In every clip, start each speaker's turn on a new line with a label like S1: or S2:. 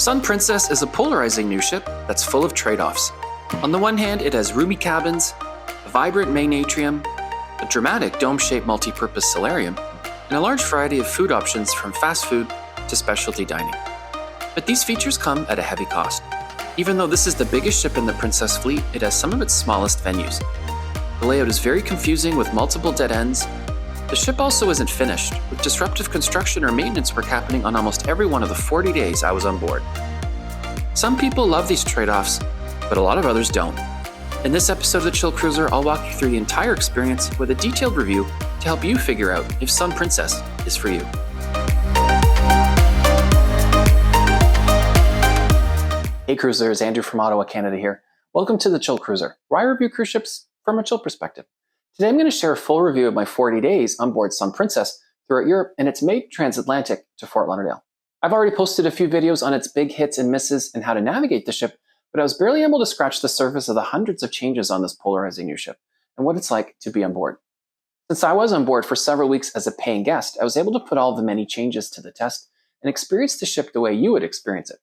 S1: Sun Princess is a polarizing new ship that's full of trade-offs. On the one hand, it has roomy cabins, a vibrant main atrium, a dramatic dome-shaped multi-purpose solarium, and a large variety of food options from fast food to specialty dining. But these features come at a heavy cost. Even though this is the biggest ship in the Princess fleet, it has some of its smallest venues. The layout is very confusing with multiple dead ends. The ship also isn't finished, with disruptive construction or maintenance work happening on almost every one of the 40 days I was on board. Some people love these trade-offs, but a lot of others don't. In this episode of the Chill Cruiser, I'll walk you through the entire experience with a detailed review to help you figure out if Sun Princess is for you. Hey cruisers, Andrew from Ottawa, Canada here. Welcome to the Chill Cruiser, where I review cruise ships from a chill perspective. Today I'm going to share a full review of my 40 days on board Sun Princess throughout Europe and its made transatlantic to Fort Lauderdale. I've already posted a few videos on its big hits and misses and how to navigate the ship, but I was barely able to scratch the surface of the hundreds of changes on this polarizing new ship and what it's like to be on board. Since I was on board for several weeks as a paying guest, I was able to put all the many changes to the test and experience the ship the way you would experience it.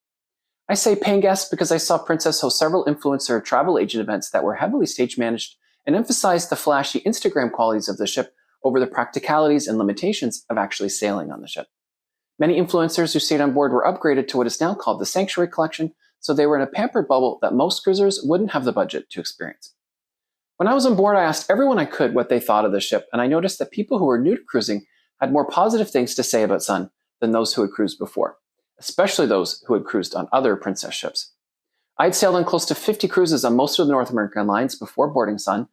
S1: I say paying guest because I saw Princess host several influencer travel agent events that were heavily stage managed and emphasized the flashy Instagram qualities of the ship over the practicalities and limitations of actually sailing on the ship. Many influencers who stayed on board were upgraded to what is now called the Sanctuary Collection, so they were in a pampered bubble that most cruisers wouldn't have the budget to experience. When I was on board, I asked everyone I could what they thought of the ship, and I noticed that people who were new to cruising had more positive things to say about Sun than those who had cruised before, especially those who had cruised on other Princess ships. I had sailed on close to 50 cruises on most of the North American lines before boarding Sun,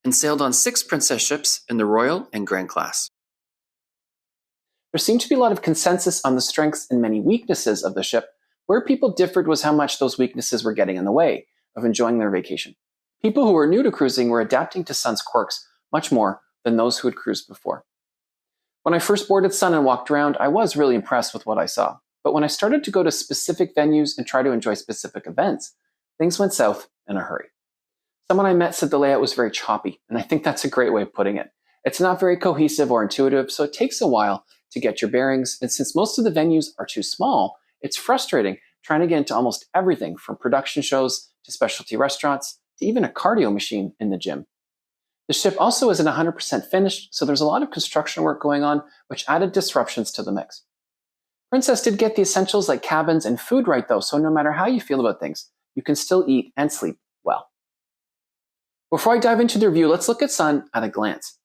S1: and sailed on 6 Princess ships in the Royal and Grand class. There seemed to be a lot of consensus on the strengths and many weaknesses of the ship. Where people differed was how much those weaknesses were getting in the way of enjoying their vacation. People who were new to cruising were adapting to Sun's quirks much more than those who had cruised before. When I first boarded Sun and walked around, I was really impressed with what I saw. But when I started to go to specific venues and try to enjoy specific events, things went south in a hurry. Someone I met said the layout was very choppy, and I think that's a great way of putting it. It's not very cohesive or intuitive, so it takes a while to get your bearings, and since most of the venues are too small, it's frustrating trying to get into almost everything from production shows to specialty restaurants to even a cardio machine in the gym. The ship also isn't 100% finished, so there's a lot of construction work going on, which added disruptions to the mix. Princess did get the essentials like cabins and food right though, so no matter how you feel about things, you can still eat and sleep well. Before I dive into the review, let's look at Sun at a glance.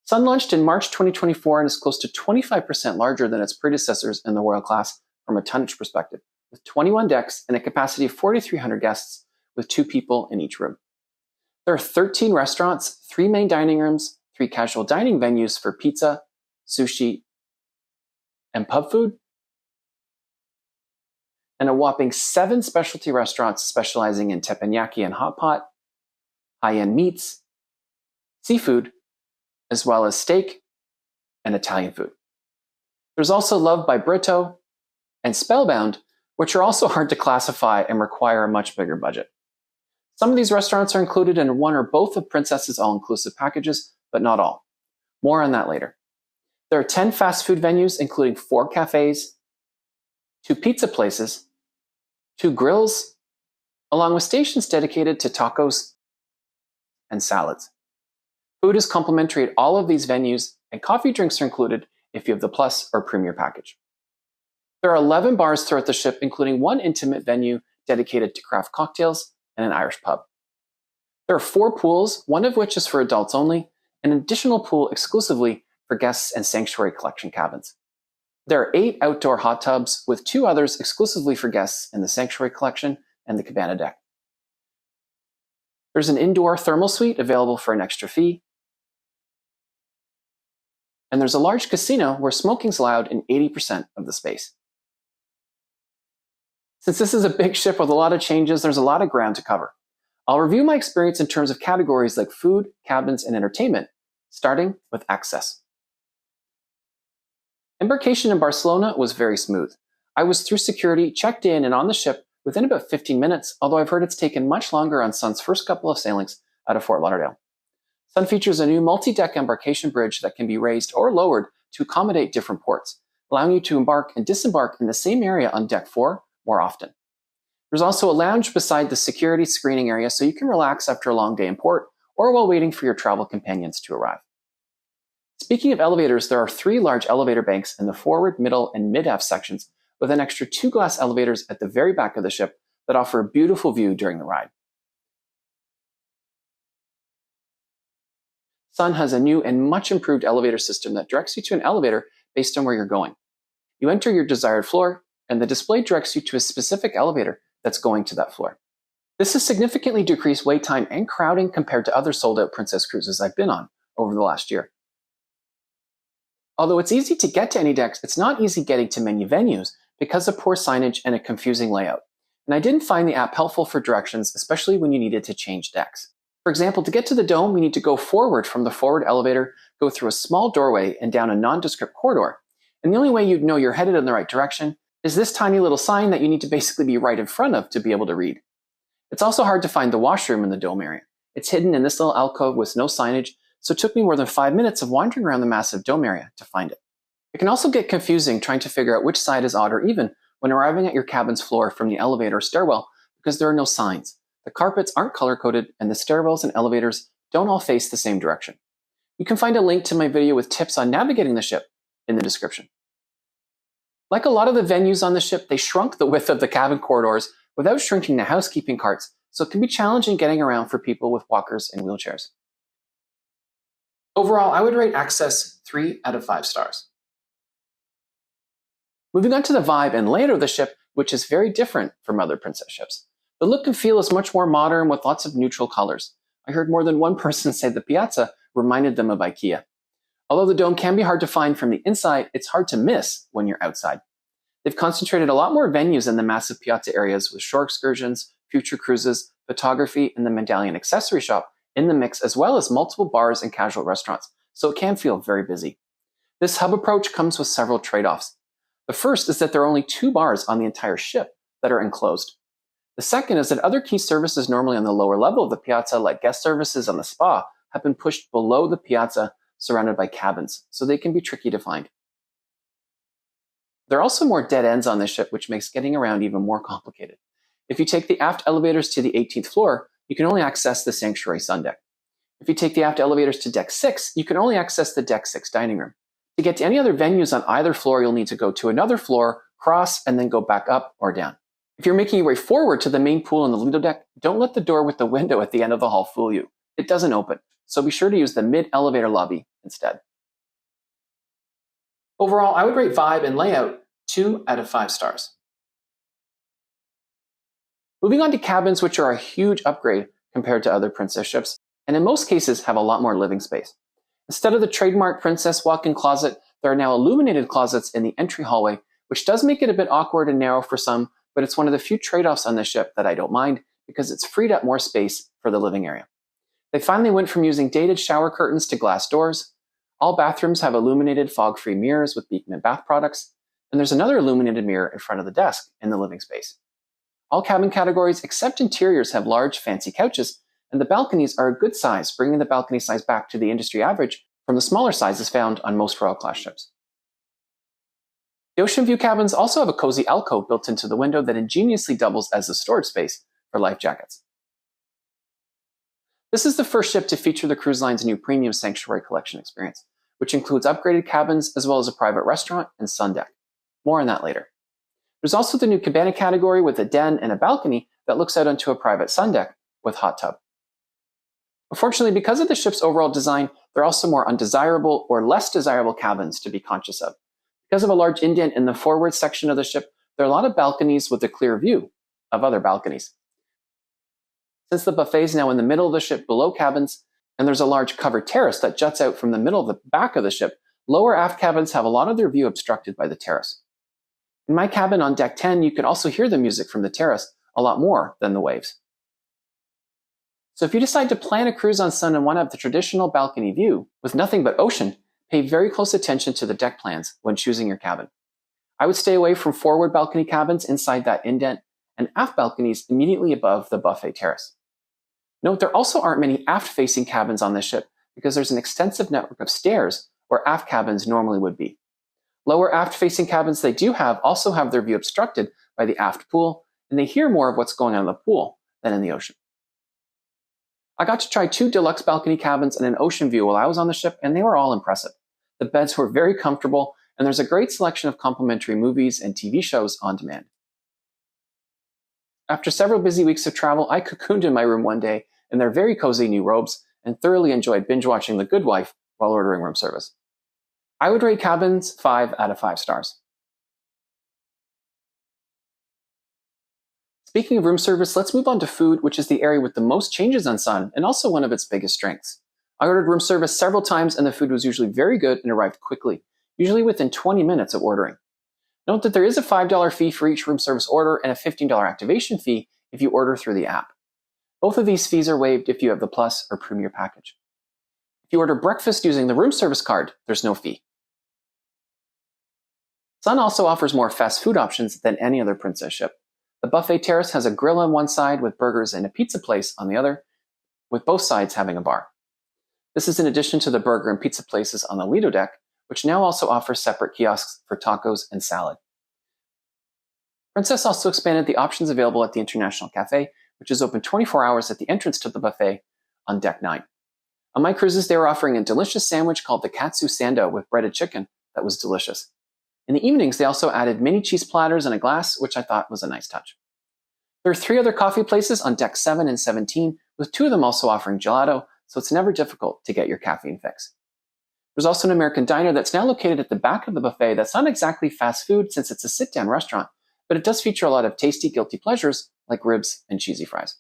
S1: Sun launched in March 2024 and is close to 25% larger than its predecessors in the Royal class from a tonnage perspective, with 21 decks and a capacity of 4,300 guests with 2 people in each room. There are 13 restaurants, 3 main dining rooms, 3 casual dining venues for pizza, sushi, and pub food, and a whopping 7 specialty restaurants specializing in teppanyaki and hot pot, high-end meats, seafood, as well as steak and Italian food. There's also Love by Brito and Spellbound, which are also hard to classify and require a much bigger budget. Some of these restaurants are included in one or both of Princess's all-inclusive packages, but not all. More on that later. There are 10 fast food venues, including 4 cafes, 2 pizza places, 2 grills, along with stations dedicated to tacos and salads. Food is complimentary at all of these venues, and coffee drinks are included if you have the Plus or Premier package. There are 11 bars throughout the ship, including 1 intimate venue dedicated to craft cocktails and an Irish pub. There are 4 pools, one of which is for adults only, and an additional pool exclusively for guests and Sanctuary Collection cabins. There are 8 outdoor hot tubs, with 2 others exclusively for guests in the Sanctuary Collection and the Cabana deck. There's an indoor thermal suite available for an extra fee. And there's a large casino where smoking's allowed in 80% of the space. Since this is a big ship with a lot of changes, there's a lot of ground to cover. I'll review my experience in terms of categories like food, cabins, and entertainment, starting with access. Embarkation in Barcelona was very smooth. I was through security, checked in, and on the ship within about 15 minutes, although I've heard it's taken much longer on Sun's first couple of sailings out of Fort Lauderdale. Sun features a new multi-deck embarkation bridge that can be raised or lowered to accommodate different ports, allowing you to embark and disembark in the same area on Deck 4 more often. There's also a lounge beside the security screening area so you can relax after a long day in port or while waiting for your travel companions to arrive. Speaking of elevators, there are 3 large elevator banks in the forward, middle, and mid-aft sections, with an extra 2 glass elevators at the very back of the ship that offer a beautiful view during the ride. Sun has a new and much improved elevator system that directs you to an elevator based on where you're going. You enter your desired floor, and the display directs you to a specific elevator that's going to that floor. This has significantly decreased wait time and crowding compared to other sold-out Princess cruises I've been on over the last year. Although it's easy to get to any decks, it's not easy getting to many venues because of poor signage and a confusing layout. And I didn't find the app helpful for directions, especially when you needed to change decks. For example, to get to the dome, we need to go forward from the forward elevator, go through a small doorway and down a nondescript corridor. And the only way you'd know you're headed in the right direction is this tiny little sign that you need to basically be right in front of to be able to read. It's also hard to find the washroom in the dome area. It's hidden in this little alcove with no signage, so it took me more than 5 minutes of wandering around the massive dome area to find it. It can also get confusing trying to figure out which side is odd or even when arriving at your cabin's floor from the elevator or stairwell because there are no signs. The carpets aren't color-coded and the stairwells and elevators don't all face the same direction. You can find a link to my video with tips on navigating the ship in the description. Like a lot of the venues on the ship, they shrunk the width of the cabin corridors without shrinking the housekeeping carts, so it can be challenging getting around for people with walkers and wheelchairs. Overall, I would rate Access 3 out of 5 stars. Moving on to the vibe and layout of the ship, which is very different from other Princess ships. The look and feel is much more modern with lots of neutral colors. I heard more than one person say the piazza reminded them of IKEA. Although the dome can be hard to find from the inside, it's hard to miss when you're outside. They've concentrated a lot more venues in the massive piazza areas with shore excursions, future cruises, photography, and the medallion accessory shop in the mix, as well as multiple bars and casual restaurants, so it can feel very busy. This hub approach comes with several trade-offs. The first is that there are only 2 bars on the entire ship that are enclosed. The second is that other key services normally on the lower level of the piazza, like guest services and the spa, have been pushed below the piazza surrounded by cabins, so they can be tricky to find. There are also more dead ends on this ship, which makes getting around even more complicated. If you take the aft elevators to the 18th floor, you can only access the Sanctuary Sun Deck. If you take the aft elevators to Deck 6, you can only access the Deck 6 dining room. To get to any other venues on either floor, you'll need to go to another floor, cross, and then go back up or down. If you're making your way forward to the main pool on the Lido deck, don't let the door with the window at the end of the hall fool you. It doesn't open, so be sure to use the mid-elevator lobby instead. Overall, I would rate vibe and layout 2 out of 5 stars. Moving on to cabins, which are a huge upgrade compared to other Princess ships, and in most cases have a lot more living space. Instead of the trademark Princess walk-in closet, there are now illuminated closets in the entry hallway, which does make it a bit awkward and narrow for some, but it's one of the few trade-offs on this ship that I don't mind because it's freed up more space for the living area. They finally went from using dated shower curtains to glass doors. All bathrooms have illuminated fog-free mirrors with Beekman bath products, and there's another illuminated mirror in front of the desk in the living space. All cabin categories except interiors have large, fancy couches, and the balconies are a good size, bringing the balcony size back to the industry average from the smaller sizes found on most Royal Class ships. The ocean view cabins also have a cozy alcove built into the window that ingeniously doubles as a storage space for life jackets. This is the first ship to feature the cruise line's new premium Sanctuary Collection experience, which includes upgraded cabins as well as a private restaurant and sun deck. More on that later. There's also the new cabana category with a den and a balcony that looks out onto a private sun deck with hot tub. Unfortunately, because of the ship's overall design, there are also more undesirable or less desirable cabins to be conscious of. Because of a large indent in the forward section of the ship, there are a lot of balconies with a clear view of other balconies. Since the buffet is now in the middle of the ship below cabins, and there's a large covered terrace that juts out from the middle of the back of the ship, lower aft cabins have a lot of their view obstructed by the terrace. In my cabin on deck 10, you can also hear the music from the terrace a lot more than the waves. So if you decide to plan a cruise on sun and want to have the traditional balcony view with nothing but ocean, pay very close attention to the deck plans when choosing your cabin. I would stay away from forward balcony cabins inside that indent and aft balconies immediately above the buffet terrace. Note there also aren't many aft-facing cabins on this ship because there's an extensive network of stairs where aft cabins normally would be. Lower aft-facing cabins they do have also have their view obstructed by the aft pool and they hear more of what's going on in the pool than in the ocean. I got to try 2 deluxe balcony cabins and an ocean view while I was on the ship, and they were all impressive. The beds were very comfortable, and there's a great selection of complimentary movies and TV shows on demand. After several busy weeks of travel, I cocooned in my room one day in their very cozy new robes and thoroughly enjoyed binge-watching The Good Wife while ordering room service. I would rate cabins 5 out of 5 stars. Speaking of room service, let's move on to food, which is the area with the most changes on Sun and also one of its biggest strengths. I ordered room service several times and the food was usually very good and arrived quickly, usually within 20 minutes of ordering. Note that there is a $5 fee for each room service order and a $15 activation fee if you order through the app. Both of these fees are waived if you have the Plus or Premier package. If you order breakfast using the room service card, there's no fee. Sun also offers more fast food options than any other Princess ship. The buffet terrace has a grill on one side with burgers and a pizza place on the other, with both sides having a bar. This is in addition to the burger and pizza places on the Lido deck, which now also offers separate kiosks for tacos and salad. Princess also expanded the options available at the International Cafe, which is open 24 hours at the entrance to the buffet on Deck 9. On my cruises, they were offering a delicious sandwich called the Katsu Sando with breaded chicken that was delicious. In the evenings, they also added mini cheese platters and a glass, which I thought was a nice touch. There are 3 other coffee places on Deck 7 and 17, with 2 of them also offering gelato, so it's never difficult to get your caffeine fix. There's also an American diner that's now located at the back of the buffet that's not exactly fast food since it's a sit-down restaurant, but it does feature a lot of tasty guilty pleasures like ribs and cheesy fries.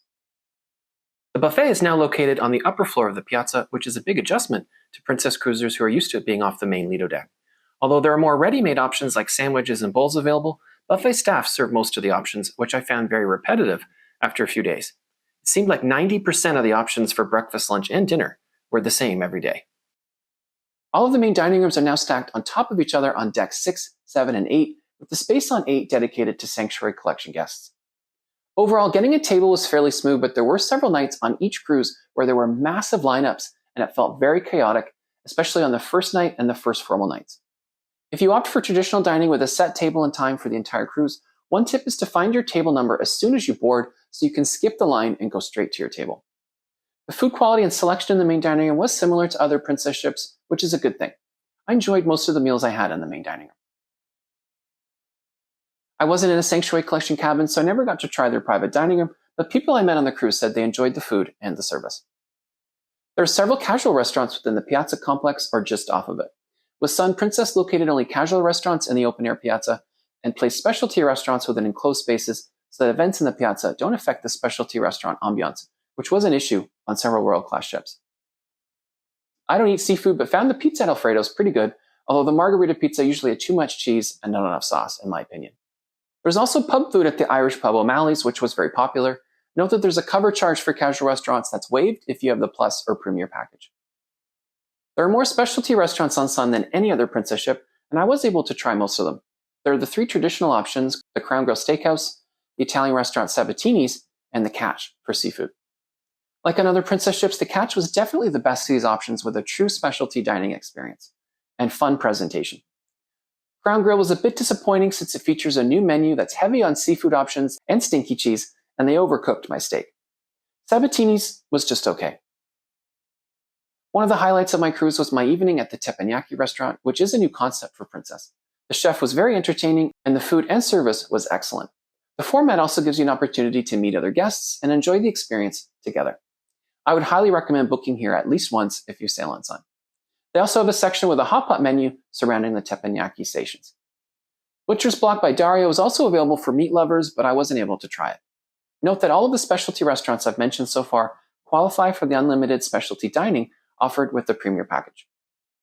S1: The buffet is now located on the upper floor of the piazza, which is a big adjustment to Princess cruisers who are used to it being off the main Lido deck. Although there are more ready-made options like sandwiches and bowls available, buffet staff serve most of the options, which I found very repetitive after a few days. It seemed like 90% of the options for breakfast, lunch, and dinner were the same every day. All of the main dining rooms are now stacked on top of each other on decks 6, 7, and 8, with the space on 8 dedicated to Sanctuary Collection guests. Overall, getting a table was fairly smooth, but there were several nights on each cruise where there were massive lineups, and it felt very chaotic, especially on the first night and the first formal nights. If you opt for traditional dining with a set table and time for the entire cruise, one tip is to find your table number as soon as you board so you can skip the line and go straight to your table. The food quality and selection in the main dining room was similar to other Princess ships, which is a good thing. I enjoyed most of the meals I had in the main dining room. I wasn't in a Sanctuary Collection cabin, so I never got to try their private dining room, but people I met on the cruise said they enjoyed the food and the service. There are several casual restaurants within the Piazza complex or just off of it. With Sun, Princess located only casual restaurants in the open-air Piazza and placed specialty restaurants within enclosed spaces so that events in the Piazza don't affect the specialty restaurant ambiance, which was an issue on several world-class ships. I don't eat seafood, but found the pizza at Alfredo's pretty good, although the margarita pizza usually had too much cheese and not enough sauce, in my opinion. There's also pub food at the Irish pub O'Malley's, which was very popular. Note that there's a cover charge for casual restaurants that's waived if you have the Plus or Premier package. There are more specialty restaurants on Sun than any other Princess ship, and I was able to try most of them. There are the 3 traditional options, the Crown Grill Steakhouse, the Italian restaurant Sabatini's, and the Catch for seafood. Like on other Princess ships, the Catch was definitely the best of these options with a true specialty dining experience and fun presentation. Crown Grill was a bit disappointing since it features a new menu that's heavy on seafood options and stinky cheese, and they overcooked my steak. Sabatini's was just okay. One of the highlights of my cruise was my evening at the teppanyaki restaurant, which is a new concept for Princess. The chef was very entertaining, and the food and service was excellent. The format also gives you an opportunity to meet other guests and enjoy the experience together. I would highly recommend booking here at least once if you sail on Sun. They also have a section with a hot pot menu surrounding the teppanyaki stations. Butcher's Block by Dario is also available for meat lovers, but I wasn't able to try it. Note that all of the specialty restaurants I've mentioned so far qualify for the unlimited specialty dining offered with the Premier package.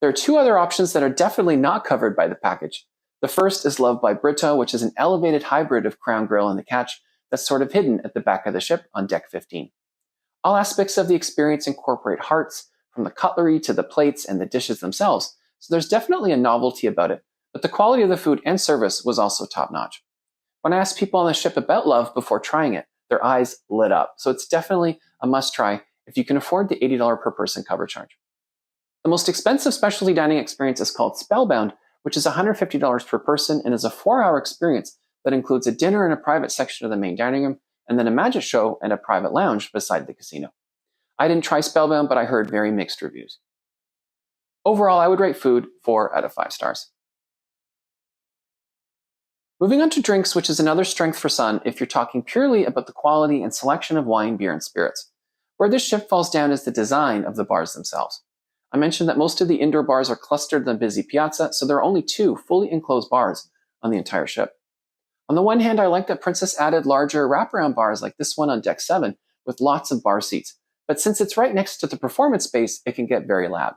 S1: There are 2 other options that are definitely not covered by the package. The first is Love by Brito, which is an elevated hybrid of Crown Grill and the Catch that's sort of hidden at the back of the ship on Deck 15. All aspects of the experience incorporate hearts, from the cutlery to the plates and the dishes themselves, so there's definitely a novelty about it, but the quality of the food and service was also top-notch. When I asked people on the ship about Love before trying it, their eyes lit up, so it's definitely a must-try if you can afford the $80 per person cover charge. The most expensive specialty dining experience is called Spellbound, which is $150 per person and is a 4-hour experience that includes a dinner in a private section of the main dining room, and then a magic show and a private lounge beside the casino. I didn't try Spellbound, but I heard very mixed reviews. Overall, I would rate food 4 out of 5 stars. Moving on to drinks, which is another strength for Sun if you're talking purely about the quality and selection of wine, beer, and spirits. Where this ship falls down is the design of the bars themselves. I mentioned that most of the indoor bars are clustered on the busy piazza, so there are only 2 fully enclosed bars on the entire ship. On the one hand, I like that Princess added larger wraparound bars like this one on deck 7 with lots of bar seats, but since it's right next to the performance space, it can get very loud.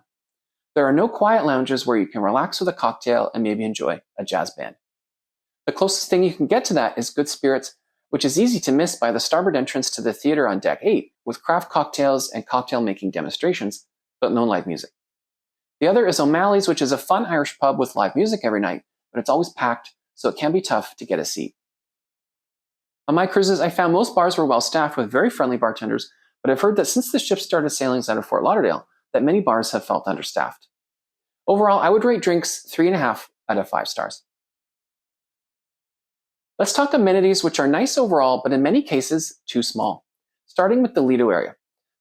S1: There are no quiet lounges where you can relax with a cocktail and maybe enjoy a jazz band. The closest thing you can get to that is good spirits, which is easy to miss by the starboard entrance to the theater on deck 8 with craft cocktails and cocktail making demonstrations, but no live music. The other is O'Malley's, which is a fun Irish pub with live music every night, but it's always packed, so it can be tough to get a seat. On my cruises, I found most bars were well staffed with very friendly bartenders, but I've heard that since the ship started sailings out of Fort Lauderdale, that many bars have felt understaffed. Overall, I would rate drinks 3.5 out of 5 stars. Let's talk amenities, which are nice overall, but in many cases, too small. Starting with the Lido area.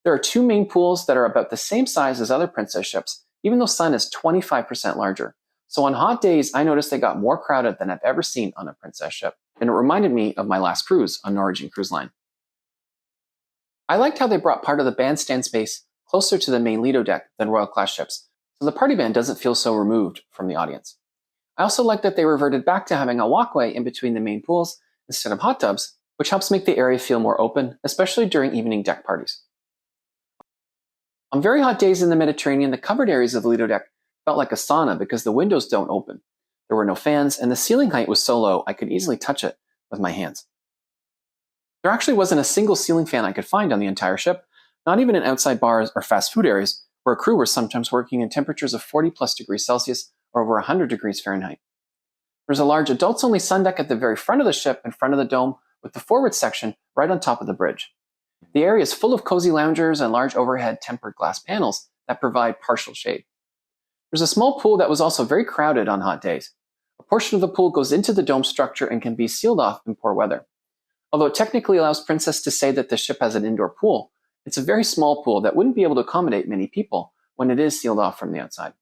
S1: There are 2 main pools that are about the same size as other Princess ships, even though Sun is 25% larger. So on hot days, I noticed they got more crowded than I've ever seen on a Princess ship, and it reminded me of my last cruise on Norwegian Cruise Line. I liked how they brought part of the bandstand space closer to the main Lido deck than Royal Class ships, so the party band doesn't feel so removed from the audience. I also like that they reverted back to having a walkway in between the main pools instead of hot tubs, which helps make the area feel more open, especially during evening deck parties. On very hot days in the Mediterranean, the covered areas of the Lido deck felt like a sauna because the windows don't open. There were no fans, and the ceiling height was so low I could easily touch it with my hands. There actually wasn't a single ceiling fan I could find on the entire ship, not even in outside bars or fast food areas, where a crew were sometimes working in temperatures of 40 plus degrees Celsius or over 100 degrees Fahrenheit. There's a large adults-only sun deck at the very front of the ship in front of the dome with the forward section right on top of the bridge. The area is full of cozy loungers and large overhead tempered glass panels that provide partial shade. There's a small pool that was also very crowded on hot days. A portion of the pool goes into the dome structure and can be sealed off in poor weather. Although it technically allows Princess to say that the ship has an indoor pool, it's a very small pool that wouldn't be able to accommodate many people when it is sealed off from the outside.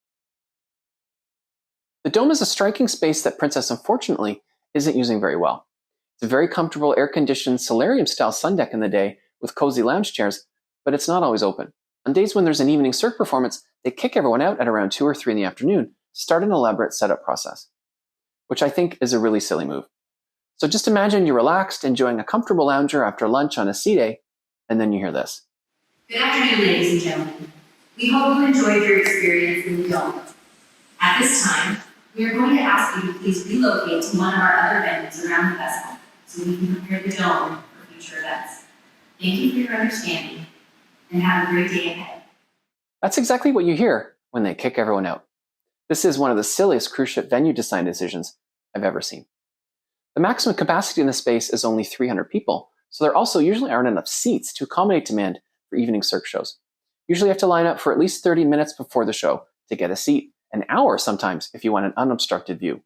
S1: The dome is a striking space that Princess, unfortunately, isn't using very well. It's a very comfortable air-conditioned solarium-style sun deck in the day with cozy lounge chairs, but it's not always open. On days when there's an evening cirque performance, they kick everyone out at around 2 or 3 in the afternoon to start an elaborate setup process, which I think is a really silly move. So just imagine you're relaxed, enjoying a comfortable lounger after lunch on a sea day, and then you hear this.
S2: Good afternoon, ladies and gentlemen. We hope you enjoyed your experience in the dome. At this time, we are going to ask you to please relocate to one of our other venues around the vessel so we can prepare the dome for future events. Thank you for your understanding, and have a great day ahead.
S1: That's exactly what you hear when they kick everyone out. This is one of the silliest cruise ship venue design decisions I've ever seen. The maximum capacity in the space is only 300 people, so there also usually aren't enough seats to accommodate demand for evening cirque shows. Usually you have to line up for at least 30 minutes before the show to get a seat, an hour sometimes if you want an unobstructed view.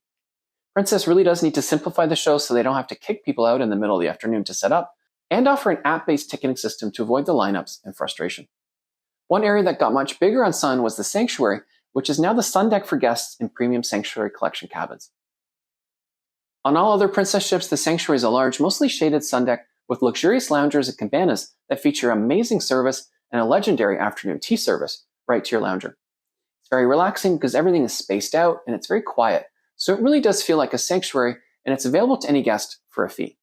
S1: Princess really does need to simplify the show so they don't have to kick people out in the middle of the afternoon to set up, and offer an app-based ticketing system to avoid the lineups and frustration. One area that got much bigger on Sun was the Sanctuary, which is now the sun deck for guests in premium Sanctuary collection cabins. On all other Princess ships, the Sanctuary is a large, mostly shaded sun deck with luxurious loungers and cabanas that feature amazing service and a legendary afternoon tea service right to your lounger. It's very relaxing because everything is spaced out and it's very quiet, so it really does feel like a sanctuary, and it's available to any guest for a fee.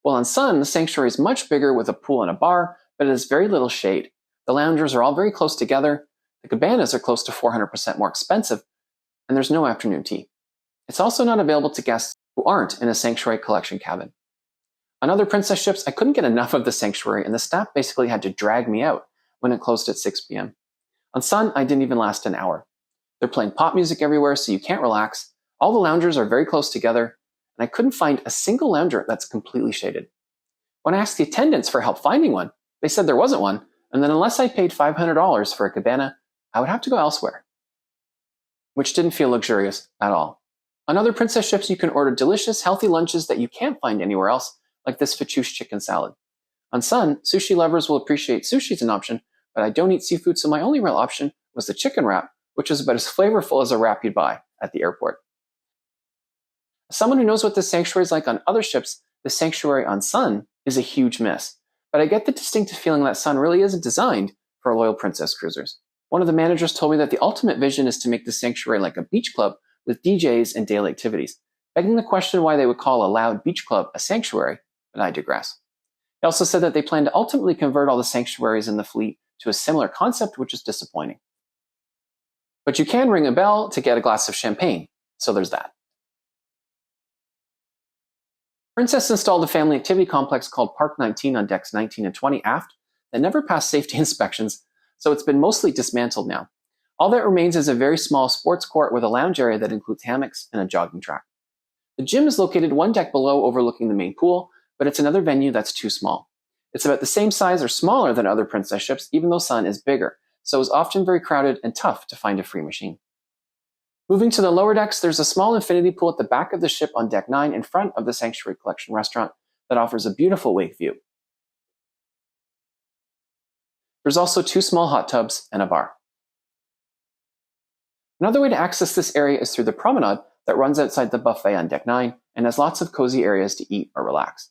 S1: While on Sun, the Sanctuary is much bigger with a pool and a bar, but it has very little shade. The loungers are all very close together, the cabanas are close to 400% more expensive, and there's no afternoon tea. It's also not available to guests who aren't in a Sanctuary collection cabin. On other Princess ships, I couldn't get enough of the Sanctuary, and the staff basically had to drag me out when it closed at 6 p.m. On Sun, I didn't even last an hour. They're playing pop music everywhere, so you can't relax. All the loungers are very close together, and I couldn't find a single lounger that's completely shaded. When I asked the attendants for help finding one, they said there wasn't one, and that unless I paid $500 for a cabana, I would have to go elsewhere, which didn't feel luxurious at all. On other princess ships, you can order delicious, healthy lunches that you can't find anywhere else, like this fettuccine chicken salad. On Sun, sushi lovers will appreciate sushi as an option, but I don't eat seafood, so my only real option was the chicken wrap, which was about as flavorful as a wrap you'd buy at the airport. As someone who knows what the sanctuary is like on other ships, the sanctuary on Sun is a huge miss. But I get the distinctive feeling that Sun really isn't designed for loyal princess cruisers. One of the managers told me that the ultimate vision is to make the sanctuary like a beach club with DJs and daily activities, begging the question why they would call a loud beach club a sanctuary, but I digress. He also said that they plan to ultimately convert all the sanctuaries in the fleet to a similar concept, which is disappointing. But you can ring a bell to get a glass of champagne, so there's that. Princess installed a family activity complex called Park 19 on decks 19 and 20 aft that never passed safety inspections, so it's been mostly dismantled now. All that remains is a very small sports court with a lounge area that includes hammocks and a jogging track. The gym is located one deck below overlooking the main pool, but it's another venue that's too small. It's about the same size or smaller than other princess ships, even though Sun is bigger, so it's often very crowded and tough to find a free machine. Moving to the lower decks, there's a small infinity pool at the back of the ship on deck 9 in front of the Sanctuary Collection restaurant that offers a beautiful wake view. There's also 2 small hot tubs and a bar. Another way to access this area is through the promenade that runs outside the buffet on deck 9 and has lots of cozy areas to eat or relax.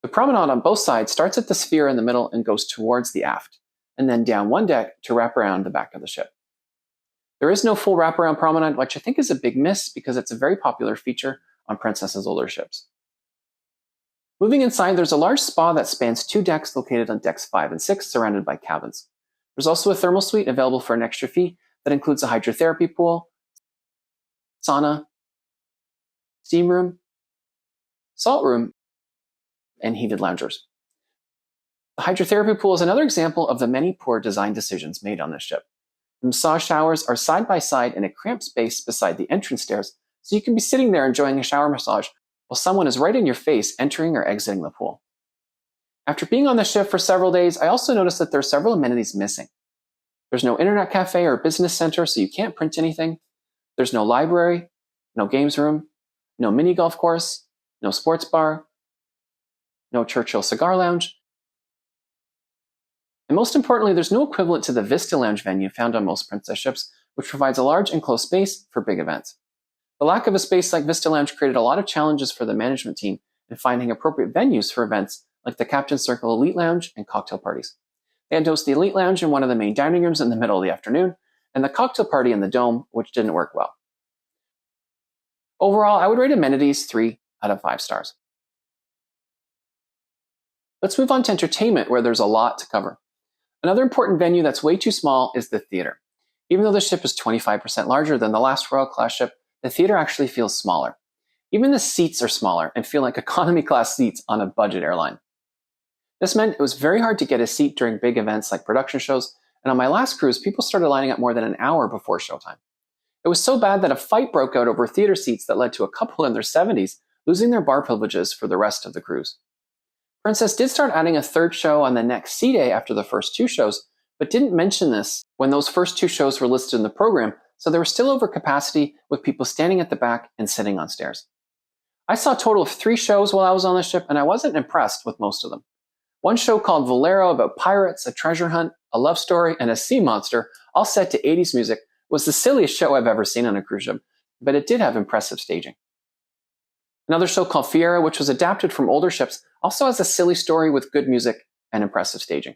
S1: The promenade on both sides starts at the sphere in the middle and goes towards the aft, and then down one deck to wrap around the back of the ship. There is no full wraparound promenade, which I think is a big miss because it's a very popular feature on Princess's older ships. Moving inside, there's a large spa that spans 2 decks located on decks 5 and 6, surrounded by cabins. There's also a thermal suite available for an extra fee that includes a hydrotherapy pool, sauna, steam room, salt room, and heated loungers. The hydrotherapy pool is another example of the many poor design decisions made on this ship. The massage showers are side by side in a cramped space beside the entrance stairs, so you can be sitting there enjoying a shower massage while someone is right in your face entering or exiting the pool. After being on the ship for several days, I also noticed that there are several amenities missing. There's no internet cafe or business center, so you can't print anything. There's no library, no games room, no mini golf course, no sports bar, no Churchill cigar lounge. And most importantly, there's no equivalent to the Vista Lounge venue found on most princess ships, which provides a large enclosed space for big events. The lack of a space like Vista Lounge created a lot of challenges for the management team in finding appropriate venues for events like the Captain's Circle Elite Lounge and cocktail parties. They had to host the Elite Lounge in one of the main dining rooms in the middle of the afternoon, and the cocktail party in the Dome, which didn't work well. Overall, I would rate amenities 3 out of 5 stars. Let's move on to entertainment, where there's a lot to cover. Another important venue that's way too small is the theater. Even though the ship is 25% larger than the last Royal Class ship, the theater actually feels smaller. Even the seats are smaller and feel like economy class seats on a budget airline. This meant it was very hard to get a seat during big events like production shows, and on my last cruise, people started lining up more than an hour before showtime. It was so bad that a fight broke out over theater seats that led to a couple in their 70s losing their bar privileges for the rest of the cruise. Princess did start adding a 3rd show on the next sea day after the first 2 shows, but didn't mention this when those first 2 shows were listed in the program, so they were still over capacity with people standing at the back and sitting on stairs. I saw a total of 3 shows while I was on the ship, and I wasn't impressed with most of them. One show called Valero about pirates, a treasure hunt, a love story, and a sea monster, all set to 80s music, was the silliest show I've ever seen on a cruise ship, but it did have impressive staging. Another show called Fiera, which was adapted from older ships, also has a silly story with good music and impressive staging.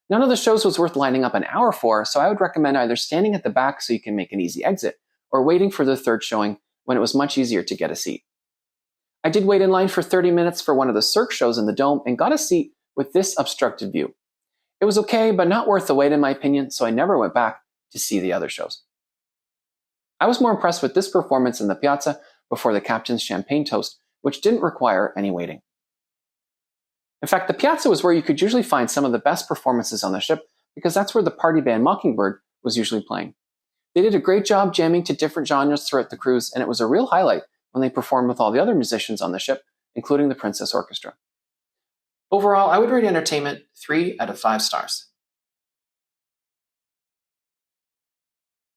S1: None of the shows was worth lining up an hour for, so I would recommend either standing at the back so you can make an easy exit, or waiting for the 3rd showing when it was much easier to get a seat. I did wait in line for 30 minutes for one of the Cirque shows in the Dome and got a seat with this obstructed view. It was okay, but not worth the wait in my opinion, so I never went back to see the other shows. I was more impressed with this performance in the Piazza before the Captain's Champagne Toast, which didn't require any waiting. In fact, the Piazza was where you could usually find some of the best performances on the ship because that's where the party band Mockingbird was usually playing. They did a great job jamming to different genres throughout the cruise, and it was a real highlight when they performed with all the other musicians on the ship, including the Princess Orchestra. Overall, I would rate entertainment 3 out of 5 stars.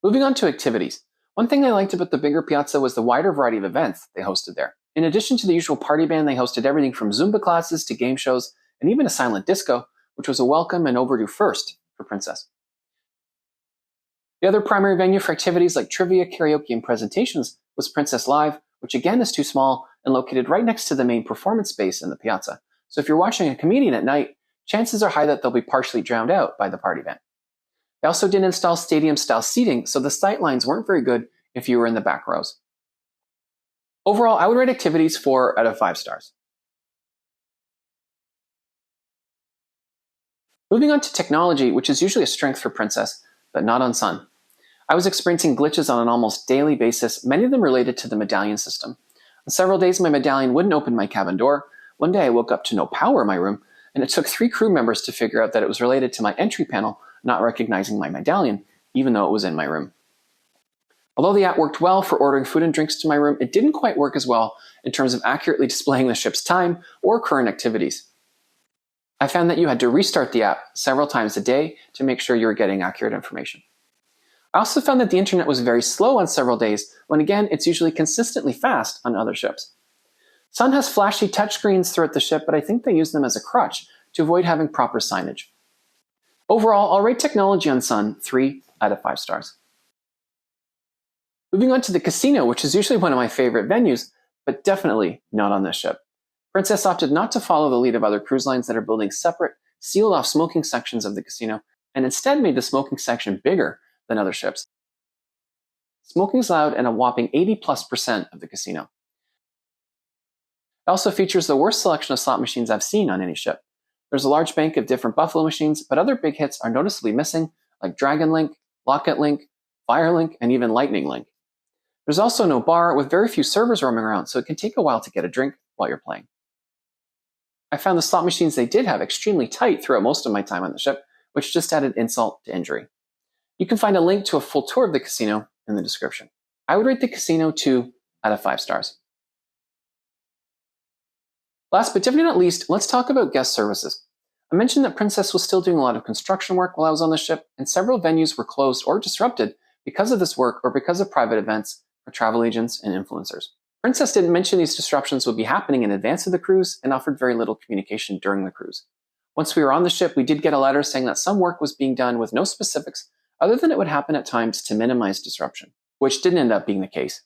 S1: Moving on to activities. One thing I liked about the bigger piazza was the wider variety of events they hosted there. In addition to the usual party band, they hosted everything from Zumba classes to game shows, and even a silent disco, which was a welcome and overdue first for Princess. The other primary venue for activities like trivia, karaoke, and presentations was Princess Live, which again is too small and located right next to the main performance space in the piazza. So if you're watching a comedian at night, chances are high that they'll be partially drowned out by the party band. They also didn't install stadium-style seating, so the sight lines weren't very good if you were in the back rows. Overall, I would rate activities 4 out of 5 stars. Moving on to technology, which is usually a strength for Princess, but not on Sun. I was experiencing glitches on an almost daily basis, many of them related to the medallion system. On several days, my medallion wouldn't open my cabin door. One day I woke up to no power in my room, and it took 3 crew members to figure out that it was related to my entry panel not recognizing my medallion, even though it was in my room. Although the app worked well for ordering food and drinks to my room, it didn't quite work as well in terms of accurately displaying the ship's time or current activities. I found that you had to restart the app several times a day to make sure you were getting accurate information. I also found that the internet was very slow on several days, when again, it's usually consistently fast on other ships. Sun has flashy touchscreens throughout the ship, but I think they use them as a crutch to avoid having proper signage. Overall, I'll rate technology on Sun 3 out of 5 stars. Moving on to the casino, which is usually one of my favorite venues, but definitely not on this ship. Princess opted not to follow the lead of other cruise lines that are building separate, sealed-off smoking sections of the casino, and instead made the smoking section bigger than other ships. Smoking is allowed in a whopping 80+% of the casino. It also features the worst selection of slot machines I've seen on any ship. There's a large bank of different Buffalo machines, but other big hits are noticeably missing, like Dragon Link, Locket Link, Fire Link, and even Lightning Link. There's also no bar, with very few servers roaming around, so it can take a while to get a drink while you're playing. I found the slot machines they did have extremely tight throughout most of my time on the ship, which just added insult to injury. You can find a link to a full tour of the casino in the description. I would rate the casino 2 out of 5 stars. Last but definitely not least, let's talk about guest services. I mentioned that Princess was still doing a lot of construction work while I was on the ship, and several venues were closed or disrupted because of this work or because of private events for travel agents and influencers. Princess didn't mention these disruptions would be happening in advance of the cruise and offered very little communication during the cruise. Once we were on the ship, we did get a letter saying that some work was being done with no specifics other than it would happen at times to minimize disruption, which didn't end up being the case.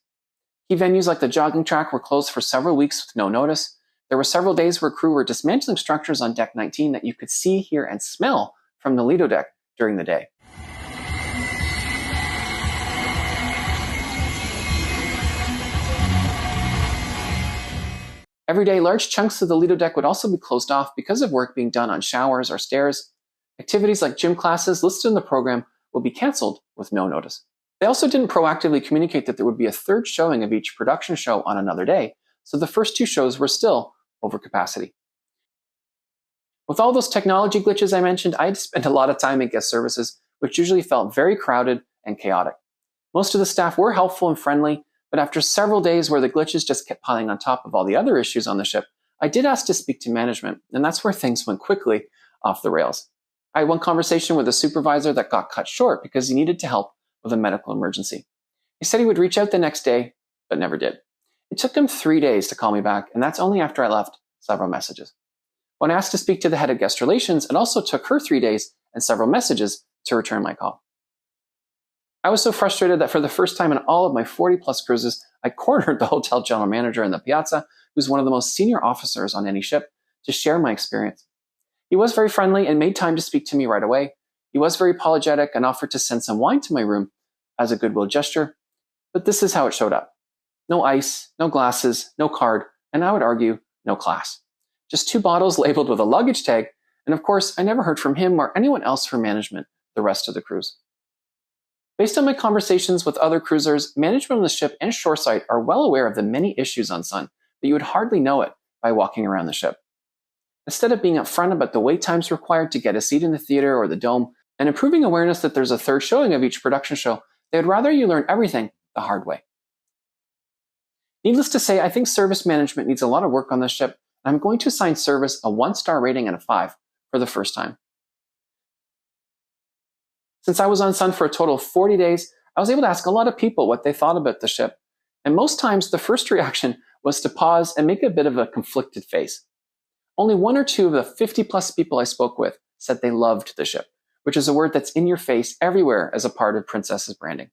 S1: Key venues like the jogging track were closed for several weeks with no notice. There were several days where crew were dismantling structures on Deck 19 that you could see, hear, and smell from the Lido deck during the day. Every day, large chunks of the Lido deck would also be closed off because of work being done on showers or stairs. Activities like gym classes listed in the program will be canceled with no notice. They also didn't proactively communicate that there would be a third showing of each production show on another day, so the first 2 shows were still over capacity. With all those technology glitches I mentioned, I had to spend a lot of time in guest services, which usually felt very crowded and chaotic. Most of the staff were helpful and friendly, but after several days where the glitches just kept piling on top of all the other issues on the ship, I did ask to speak to management, and that's where things went quickly off the rails. I had one conversation with a supervisor that got cut short because he needed to help with a medical emergency. He said he would reach out the next day, but never did. It took him 3 days to call me back, and that's only after I left several messages. When I asked to speak to the head of guest relations, it also took her 3 days and several messages to return my call. I was so frustrated that for the first time in all of my 40+ cruises, I cornered the hotel general manager in the piazza, who's one of the most senior officers on any ship, to share my experience. He was very friendly and made time to speak to me right away. He was very apologetic and offered to send some wine to my room as a goodwill gesture, but this is how it showed up. No ice, no glasses, no card, and I would argue, no class. Just 2 bottles labeled with a luggage tag, and of course, I never heard from him or anyone else from management the rest of the cruise. Based on my conversations with other cruisers, management on the ship and shoreside are well aware of the many issues on Sun, but you would hardly know it by walking around the ship. Instead of being upfront about the wait times required to get a seat in the theater or the dome, and improving awareness that there's a third showing of each production show, they would rather you learn everything the hard way. Needless to say, I think service management needs a lot of work on this ship, and I'm going to assign service a 1-star rating and a 5 for the first time. Since I was on Sun for a total of 40 days, I was able to ask a lot of people what they thought about the ship, and most times the first reaction was to pause and make a bit of a conflicted face. Only 1 or 2 of the 50+ people I spoke with said they loved the ship, which is a word that's in your face everywhere as a part of Princess's branding.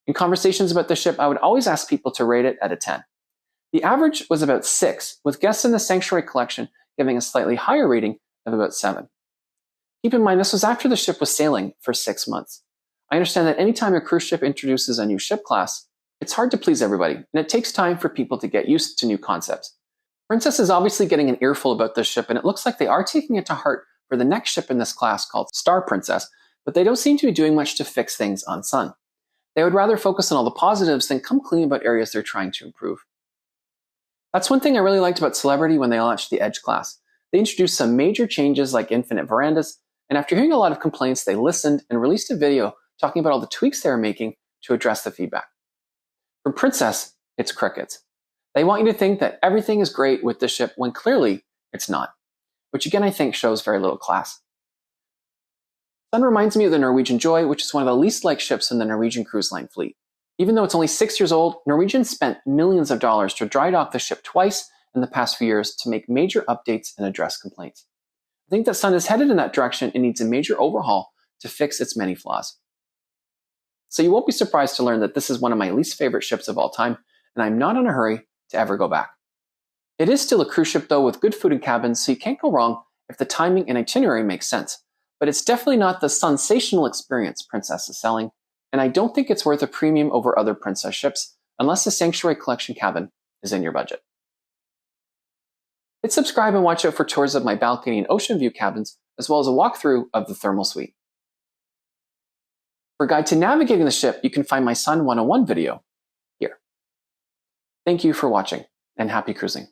S1: In conversations about the ship, I would always ask people to rate it out of 10. The average was about 6, with guests in the Sanctuary collection giving a slightly higher rating of about 7. Keep in mind, this was after the ship was sailing for 6 months. I understand that anytime a cruise ship introduces a new ship class, it's hard to please everybody, and it takes time for people to get used to new concepts. Princess is obviously getting an earful about this ship, and it looks like they are taking it to heart for the next ship in this class called Star Princess, but they don't seem to be doing much to fix things on Sun. They would rather focus on all the positives than come clean about areas they're trying to improve. That's one thing I really liked about Celebrity when they launched the Edge class. They introduced some major changes like infinite verandas, and after hearing a lot of complaints, they listened and released a video talking about all the tweaks they were making to address the feedback. For Princess, it's crickets. They want you to think that everything is great with the ship when clearly it's not, which again I think shows very little class. Sun reminds me of the Norwegian Joy, which is one of the least liked ships in the Norwegian cruise line fleet. Even though it's only 6 years old, Norwegian spent millions of dollars to dry dock the ship twice in the past few years to make major updates and address complaints. I think that Sun is headed in that direction and needs a major overhaul to fix its many flaws. So you won't be surprised to learn that this is one of my least favorite ships of all time, and I'm not in a hurry to ever go back. It is still a cruise ship though, with good food and cabins, so you can't go wrong if the timing and itinerary makes sense. But it's definitely not the sensational experience Princess is selling, and I don't think it's worth a premium over other Princess ships unless the Sanctuary Collection cabin is in your budget. Hit subscribe and watch out for tours of my balcony and ocean view cabins, as well as a walkthrough of the thermal suite. For a guide to navigating the ship, you can find my Sun 101 video here. Thank you for watching, and happy cruising.